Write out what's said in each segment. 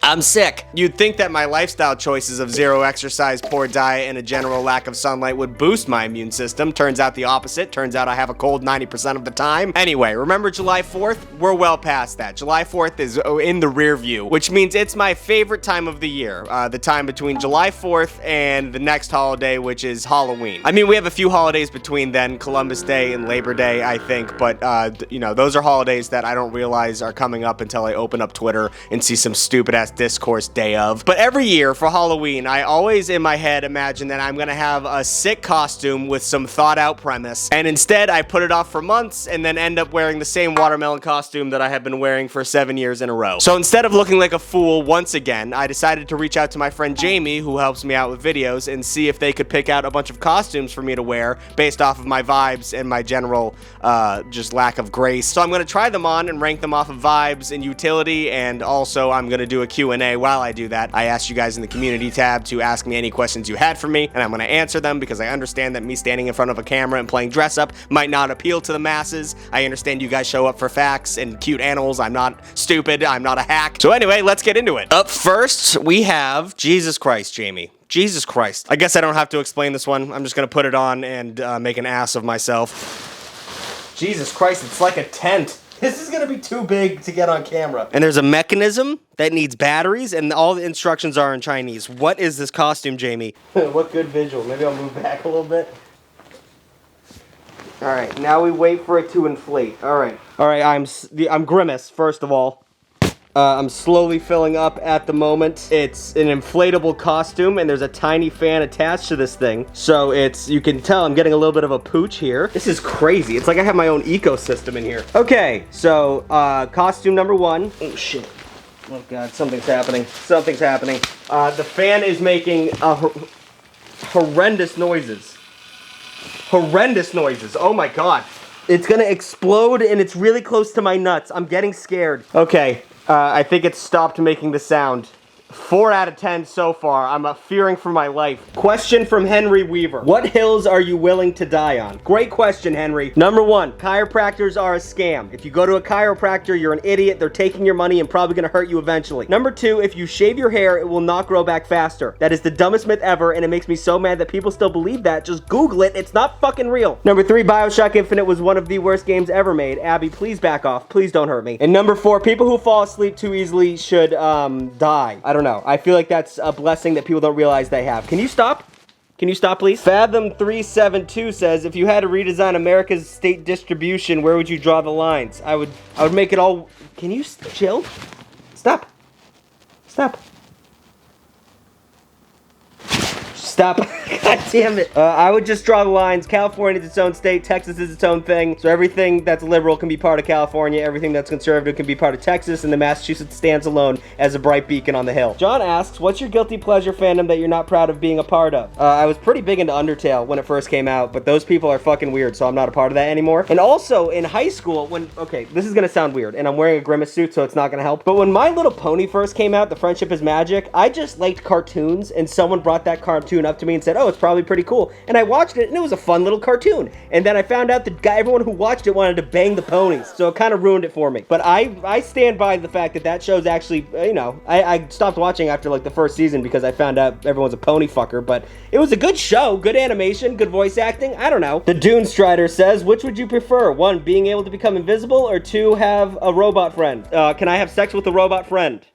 I'm sick. You'd think that my lifestyle choices of zero exercise, poor diet, and a general lack of sunlight would boost my immune system. Turns out the opposite. Turns out I have a cold 90% of the time. Anyway, remember July 4th? We're well past that. July 4th is in the rear view, which means it's my favorite time of the year. The time between July 4th and the next holiday, which is Halloween. I mean, we have a few holidays between then, Columbus Day and Labor Day, I think, but, you know, those are holidays that I don't realize are coming up until I open up Twitter and see some stupid-ass discourse day of. But every year for Halloween, I always in my head imagine that I'm gonna have a sick costume with some thought-out premise, and instead I put it off for months and then end up wearing the same watermelon costume that I have been wearing for 7 years in a row. So instead of looking like a fool once again, I decided to reach out to my friend Jamie, who helps me out with videos, and see if they could pick out a bunch of costumes for me to wear based off of my vibes and my general just lack of grace. So I'm gonna try them on and rank them off of vibes and utility, and also I'm gonna do a Q&A. While I do that, I asked you guys in the community tab to ask me any questions you had for me, and I'm gonna answer them because I understand that me standing in front of a camera and playing dress up might not appeal to the masses. I understand you guys show up for facts and cute animals. I'm not stupid. I'm not a hack. So anyway, let's get into it. Up first, we have Jesus Christ, Jamie. Jesus Christ. I guess I don't have to explain this one. I'm just gonna put it on and make an ass of myself. Jesus Christ, it's like a tent. This is gonna be too big to get on camera. And there's a mechanism that needs batteries, and all the instructions are in Chinese. What is this costume, Jamie? What good visual. Maybe I'll move back a little bit. All right, now we wait for it to inflate. All right, I'm Grimace, first of all. I'm slowly filling up at the moment. It's an inflatable costume, and there's a tiny fan attached to this thing. So you can tell I'm getting a little bit of a pooch here. This is crazy. It's like I have my own ecosystem in here. Okay, so costume number 1. Oh shit. Oh god, something's happening. Something's happening. The fan is making horrendous noises. Horrendous noises. Oh my god. It's gonna explode, and it's really close to my nuts. I'm getting scared. Okay. I think it stopped making the sound. 4 out of 10 so far. I'm fearing for my life. Question from Henry Weaver. What hills are you willing to die on? Great question, Henry. Number 1, chiropractors are a scam. If you go to a chiropractor, you're an idiot. They're taking your money and probably gonna hurt you eventually. Number 2, if you shave your hair, it will not grow back faster. That is the dumbest myth ever, and it makes me so mad that people still believe that. Just Google it. It's not fucking real. Number 3, BioShock Infinite was one of the worst games ever made. Abby, please back off. Please don't hurt me. And number 4, people who fall asleep too easily should die. I don't know. I feel like that's a blessing that people don't realize they have. Can you stop? Can you stop, please? Fathom372 says, if you had to redesign America's state distribution, where would you draw the lines? I would make it all... Can you chill? Stop. Stop. Stop. God damn it. I would just draw the lines. California is its own state. Texas is its own thing. So everything that's liberal can be part of California. Everything that's conservative can be part of Texas. And then Massachusetts stands alone as a bright beacon on the hill. John asks, what's your guilty pleasure fandom that you're not proud of being a part of? I was pretty big into Undertale when it first came out, but those people are fucking weird, so I'm not a part of that anymore. And also, in high school, okay, this is gonna sound weird, and I'm wearing a Grimace suit, so it's not gonna help, but when My Little Pony first came out, The Friendship is Magic, I just liked cartoons, and someone brought that cartoon up to me and said, oh, it's probably pretty cool. And I watched it, and it was a fun little cartoon. And then I found out that everyone who watched it wanted to bang the ponies. So it kind of ruined it for me. But I stand by the fact that that show's actually, you know, I stopped watching after like the first season because I found out everyone's a pony fucker. But it was a good show, good animation, good voice acting. I don't know. The Dune Strider says, which would you prefer? 1, being able to become invisible, or 2, have a robot friend? Can I have sex with a robot friend?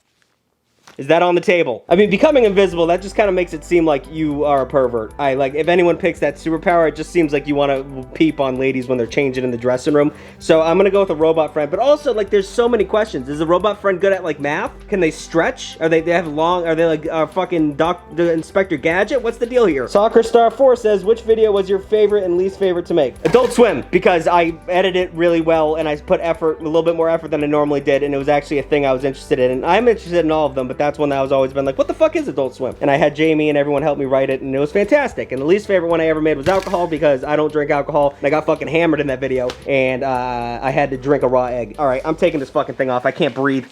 Is that on the table? I mean, becoming invisible, that just kind of makes it seem like you are a pervert. If anyone picks that superpower, it just seems like you want to peep on ladies when they're changing in the dressing room. So I'm gonna go with a robot friend. But also, like, there's so many questions. Is a robot friend good at, like, math? Can they stretch? Are they have long, are they like fucking Inspector Gadget? What's the deal here? Soccer Star 4 says, which video was your favorite and least favorite to make? Adult Swim, because I edited it really well and I put effort, a little bit more effort than I normally did, and it was actually a thing I was interested in. And I'm interested in all of them, but that's one that I was always been like, what the fuck is Adult Swim? And I had Jamie and everyone help me write it, and it was fantastic. And the least favorite one I ever made was alcohol, because I don't drink alcohol, and I got fucking hammered in that video, and I had to drink a raw egg. All right, I'm taking this fucking thing off. I can't breathe.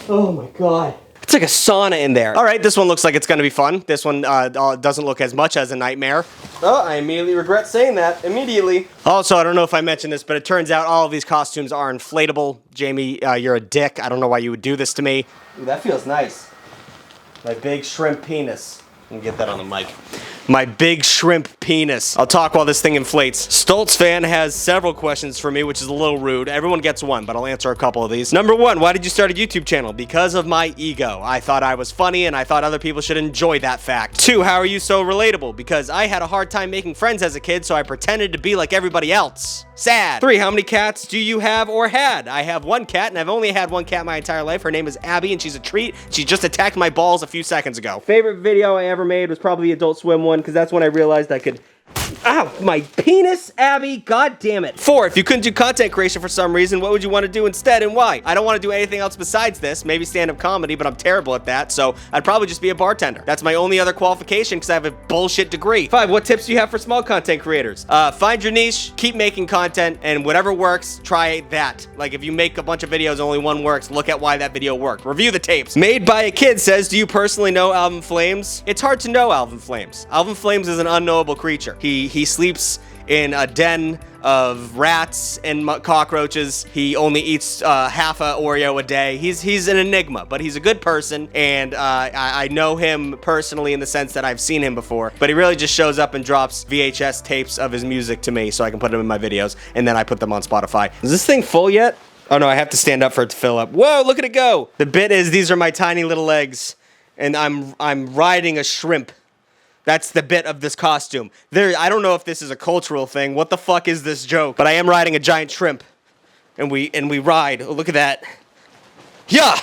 Oh my god. It's like a sauna in there. All right, this one looks like it's gonna be fun. This one doesn't look as much as a nightmare. Oh, I immediately regret saying that. Immediately. Also, I don't know if I mentioned this, but it turns out all of these costumes are inflatable. Jamie, you're a dick. I don't know why you would do this to me. Ooh, that feels nice. My big shrimp penis. Let me get that on the mic. My big shrimp penis. I'll talk while this thing inflates. Stoltz fan has several questions for me, which is a little rude. Everyone gets one, but I'll answer a couple of these. Number one, why did you start a YouTube channel? Because of my ego. I thought I was funny, and I thought other people should enjoy that fact. Two, how are you so relatable? Because I had a hard time making friends as a kid, so I pretended to be like everybody else. Sad. Three, how many cats do you have or had? I have one cat, and I've only had one cat my entire life. Her name is Abby, and she's a treat. She just attacked my balls a few seconds ago. Favorite video I ever made was probably the Adult Swim one, because that's when I realized I could... Ow, my penis, Abby, god damn it. Four, if you couldn't do content creation for some reason, what would you want to do instead and why? I don't want to do anything else besides this, maybe stand-up comedy, but I'm terrible at that, so I'd probably just be a bartender. That's my only other qualification because I have a bullshit degree. Five, what tips do you have for small content creators? Find your niche, keep making content, and whatever works, try that. Like if you make a bunch of videos and only one works, look at why that video worked. Review the tapes. Made by a Kid says, do you personally know Alvin Flames? It's hard to know Alvin Flames. Alvin Flames is an unknowable creature. He sleeps in a den of rats and cockroaches. He only eats half a Oreo a day. He's an enigma, but he's a good person, and I know him personally in the sense that I've seen him before, but he really just shows up and drops VHS tapes of his music to me so I can put them in my videos, and then I put them on Spotify. Is this thing full yet? Oh no, I have to stand up for it to fill up. Whoa, look at it go! The bit is, these are my tiny little legs, and I'm riding a shrimp. That's the bit of this costume. I don't know if this is a cultural thing. What the fuck is this joke? But I am riding a giant shrimp. And we ride. Oh, look at that. Yeah!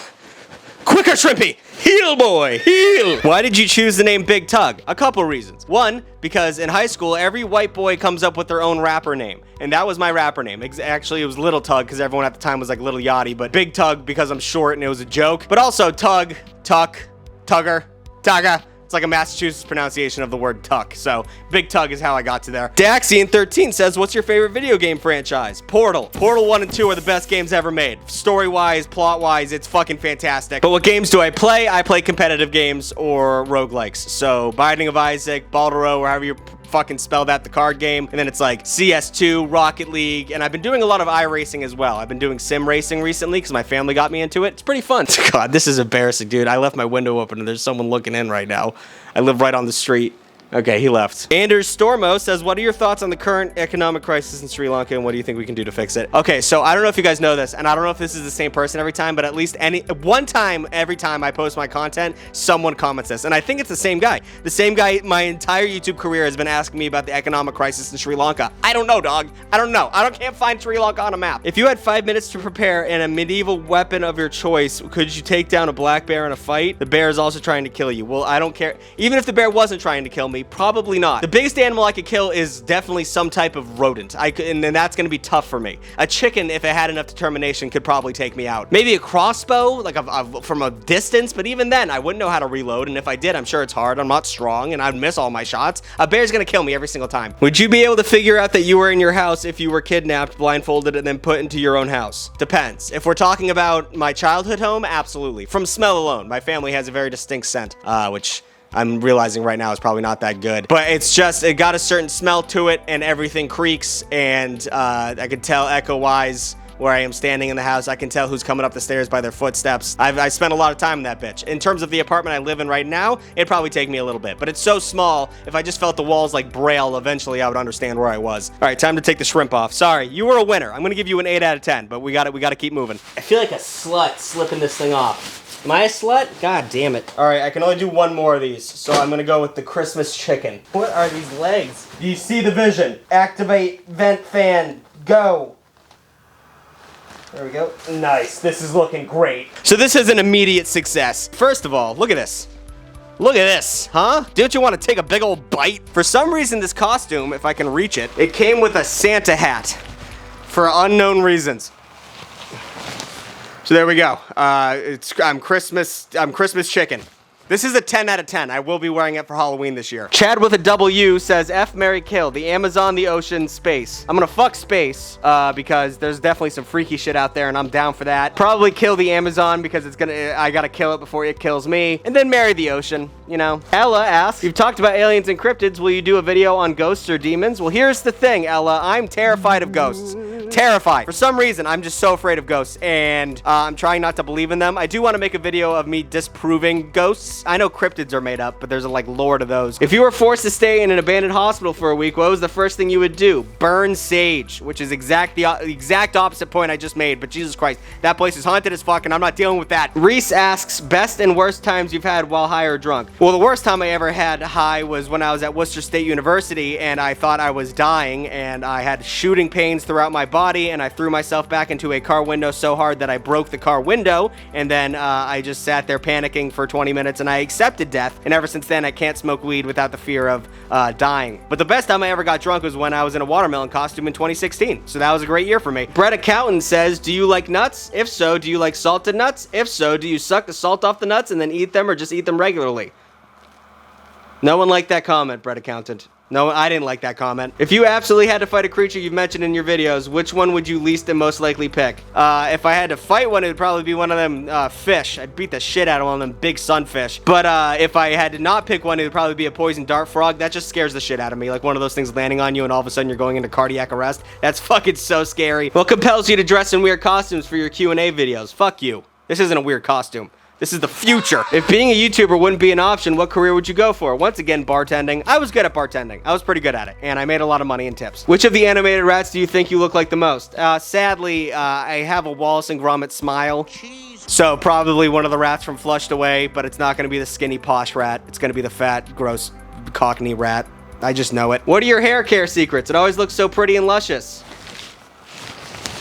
Quicker, Shrimpy! Heel, boy! Heel! Why did you choose the name Big Tug? A couple reasons. One, because in high school, every white boy comes up with their own rapper name. And that was my rapper name. Actually, it was Little Tug, because everyone at the time was like Little Yachty. But Big Tug, because I'm short and it was a joke. But also Tug, Tuck, Tugger, Tugga. It's like a Massachusetts pronunciation of the word tuck. So Big Tug is how I got to there. Daxian13 says, what's your favorite video game franchise? Portal. Portal 1 and 2 are the best games ever made. Story-wise, plot-wise, it's fucking fantastic. But what games do I play? I play competitive games or roguelikes. So Binding of Isaac, Baldur's, or however you fucking spell that, the card game. And then it's like CS2, Rocket League, and I've been doing a lot of iRacing as well. I've been doing sim racing recently because my family got me into it. It's pretty fun. God, this is embarrassing, dude. I left my window open and there's someone looking in right now. I live right on the street. Okay, he left. Anders Stormo says, what are your thoughts on the current economic crisis in Sri Lanka and what do you think we can do to fix it? Okay, so I don't know if you guys know this, and I don't know if this is the same person every time, but at least one time every time I post my content, someone comments this, and I think it's the same guy. The same guy my entire YouTube career has been asking me about the economic crisis in Sri Lanka. I don't know, dog. I don't know. Can't find Sri Lanka on a map. If you had 5 minutes to prepare and a medieval weapon of your choice, could you take down a black bear in a fight? The bear is also trying to kill you. Well, I don't care. Even if the bear wasn't trying to kill me, probably not. The biggest animal I could kill is definitely some type of rodent. And then that's gonna be tough for me. A chicken, if it had enough determination, could probably take me out. Maybe a crossbow, like from a distance, but even then, I wouldn't know how to reload, and if I did, I'm sure it's hard. I'm not strong, and I'd miss all my shots. A bear's gonna kill me every single time. Would you be able to figure out that you were in your house if you were kidnapped, blindfolded, and then put into your own house? Depends. If we're talking about my childhood home, absolutely. From smell alone, my family has a very distinct scent, which I'm realizing right now is probably not that good, but it's just, it got a certain smell to it and everything creaks, and I could tell echo-wise where I am standing in the house. I can tell who's coming up the stairs by their footsteps. I spent a lot of time in that bitch. In terms of the apartment I live in right now, it'd probably take me a little bit, but it's so small, if I just felt the walls like Braille, eventually I would understand where I was. All right, time to take the shrimp off. Sorry, you were a winner. I'm gonna give you an 8 out of 10, but we gotta keep moving. I feel like a slut slipping this thing off. Am I a slut? God damn it. All right, I can only do one more of these, so I'm gonna go with the Christmas chicken. What are these legs? Do you see the vision? Activate, vent fan, go. There we go. Nice, this is looking great. So this is an immediate success. First of all, look at this. Look at this, huh? Don't you want to take a big old bite? For some reason, this costume, if I can reach it, it came with a Santa hat for unknown reasons. So there we go. I'm Christmas chicken. This is a 10 out of 10. I will be wearing it for Halloween this year. Chad with a W says, F, marry, kill. The Amazon, the ocean, space. I'm gonna fuck space, because there's definitely some freaky shit out there and I'm down for that. Probably kill the Amazon because I gotta kill it before it kills me. And then marry the ocean, you know. Ella asks, you've talked about aliens and cryptids. Will you do a video on ghosts or demons? Well, here's the thing, Ella. I'm terrified of ghosts. Terrified. For some reason, I'm just so afraid of ghosts, and I'm trying not to believe in them. I do want to make a video of me disproving ghosts. I know cryptids are made up, but there's a like lore to those. If you were forced to stay in an abandoned hospital for a week, what was the first thing you would do? Burn sage, which is the exact opposite point I just made, but Jesus Christ, that place is haunted as fuck, and I'm not dealing with that. Reese asks, best and worst times you've had while high or drunk? Well, the worst time I ever had high was when I was at Worcester State University, and I thought I was dying, and I had shooting pains throughout my body, and I threw myself back into a car window so hard that I broke the car window, and then I just sat there panicking for 20 minutes, and I accepted death, and ever since then I can't smoke weed without the fear of dying. But the best time I ever got drunk was when I was in a watermelon costume in 2016, so that was a great year for me. Brett Accountant says, do you like nuts? If so, do you like salted nuts? If so, do you suck the salt off the nuts and then eat them, or just eat them regularly? No one liked that comment, Brett Accountant. No, I didn't like that comment. If you absolutely had to fight a creature you've mentioned in your videos, which one would you least and most likely pick? If I had to fight one, it would probably be one of them fish. I'd beat the shit out of one of them big sunfish. But if I had to not pick one, it would probably be a poison dart frog. That just scares the shit out of me. Like one of those things landing on you and all of a sudden you're going into cardiac arrest. That's fucking so scary. What compels you to dress in weird costumes for your Q&A videos? Fuck you. This isn't a weird costume. This is the future. If being a YouTuber wouldn't be an option, what career would you go for? Once again, bartending. I was good at bartending. I was pretty good at it, and I made a lot of money in tips. Which of the animated rats do you think you look like the most? Sadly, I have a Wallace and Gromit smile. So probably one of the rats from Flushed Away, but it's not gonna be the skinny posh rat. It's gonna be the fat, gross Cockney rat. I just know it. What are your hair care secrets? It always looks so pretty and luscious.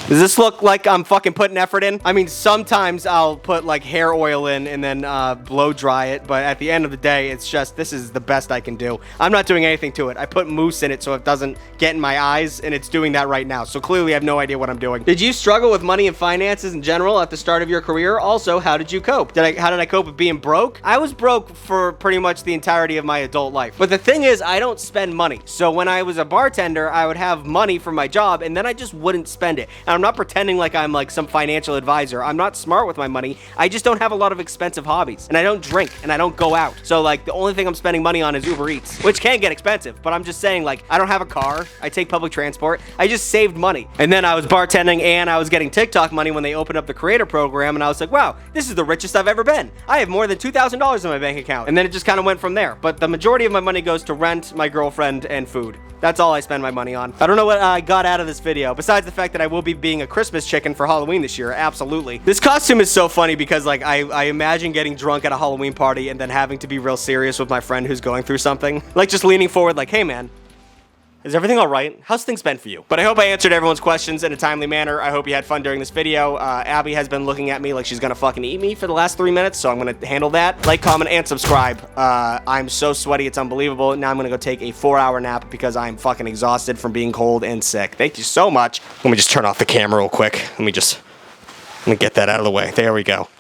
Does this look like I'm fucking putting effort in? I mean, sometimes I'll put like hair oil in and then blow dry it, but at the end of the day, it's just, this is the best I can do. I'm not doing anything to it. I put mousse in it so it doesn't get in my eyes, and it's doing that right now. So clearly I have no idea what I'm doing. Did you struggle with money and finances in general at the start of your career? Also, how did you cope? How did I cope with being broke? I was broke for pretty much the entirety of my adult life. But the thing is, I don't spend money. So when I was a bartender, I would have money for my job, and then I just wouldn't spend it. And I'm not pretending like I'm like some financial advisor. I'm not smart with my money. I just don't have a lot of expensive hobbies, and I don't drink, and I don't go out. So like the only thing I'm spending money on is Uber Eats, which can get expensive, but I'm just saying, like, I don't have a car. I take public transport. I just saved money. And then I was bartending and I was getting TikTok money when they opened up the creator program, and I was like, wow, this is the richest I've ever been. I have more than $2,000 in my bank account. And then it just kind of went from there. But the majority of my money goes to rent, my girlfriend, and food. That's all I spend my money on. I don't know what I got out of this video, besides the fact that I will be being a Christmas chicken for Halloween this year. Absolutely. This costume is so funny because, like, I imagine getting drunk at a Halloween party and then having to be real serious with my friend who's going through something. Like, just leaning forward like, hey, man, is everything all right? How's things been for you? But I hope I answered everyone's questions in a timely manner. I hope you had fun during this video. Abby has been looking at me like she's gonna fucking eat me for the last 3 minutes, so I'm gonna handle that. Like, comment, and subscribe. I'm so sweaty, it's unbelievable. Now I'm gonna go take a 4-hour nap because I'm fucking exhausted from being cold and sick. Thank you so much. Let me just turn off the camera real quick. Let me get that out of the way. There we go.